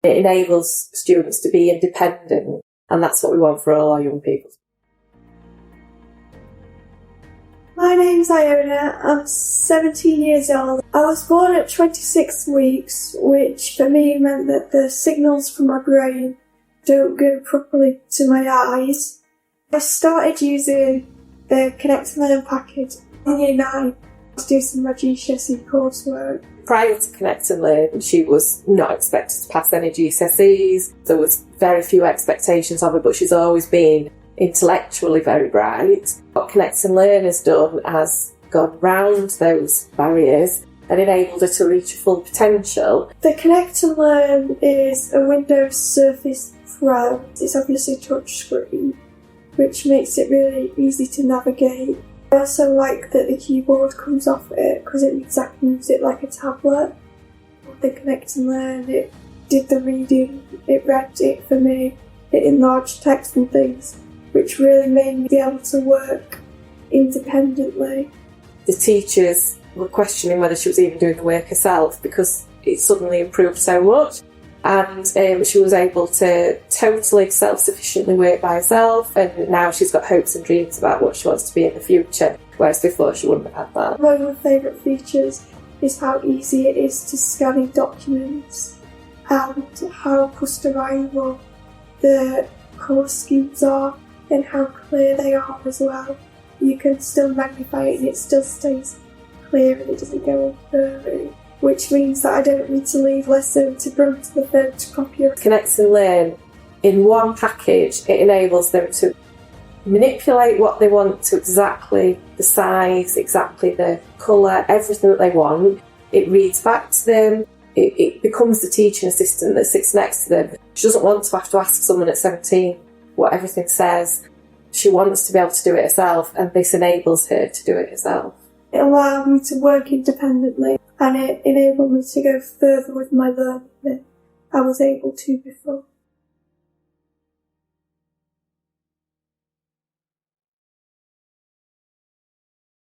It enables students to be independent, and that's what we want for all our young people. My name's Iona, I'm 17 years old. I was born at 26 weeks, which for me meant that the signals from my brain don't go properly to my eyes. I started using the Connect Learn package in Year 9 to do some of my GCSE coursework. Prior to Connect Learn, she was not expected to pass any GCSEs. There was very few expectations of her, but she's always been intellectually very bright. What Connect Learn has done has gone round those barriers and enabled her to reach her full potential. The Connect Learn is a Windows Surface Pro. It's obviously touchscreen, which makes it really easy to navigate. I also like that the keyboard comes off it because it means I can use it like a tablet. The Connect Learn, it did the reading, it read it for me, it enlarged text and things, which really made me be able to work independently. The teachers were questioning whether she was even doing the work herself because it suddenly improved so much, and she was able to totally self-sufficiently work by herself, and now she's got hopes and dreams about what she wants to be in the future, whereas before she wouldn't have had that. One of my favourite features is how easy it is to scan in documents and how customizable the colour schemes are and how clear they are as well. You can still magnify it and it still stays clear and it doesn't go all blurry, which means that I don't need to leave lesson to bring to the photocopier. Connect and Learn, in one package, it enables them to manipulate what they want to exactly the size, exactly the colour, everything that they want. It reads back to them. It becomes the teaching assistant that sits next to them. She doesn't want to have to ask someone at 17 what everything says. She wants to be able to do it herself, and this enables her to do it herself. It allowed me to work independently, and it enabled me to go further with my learning than I was able to before.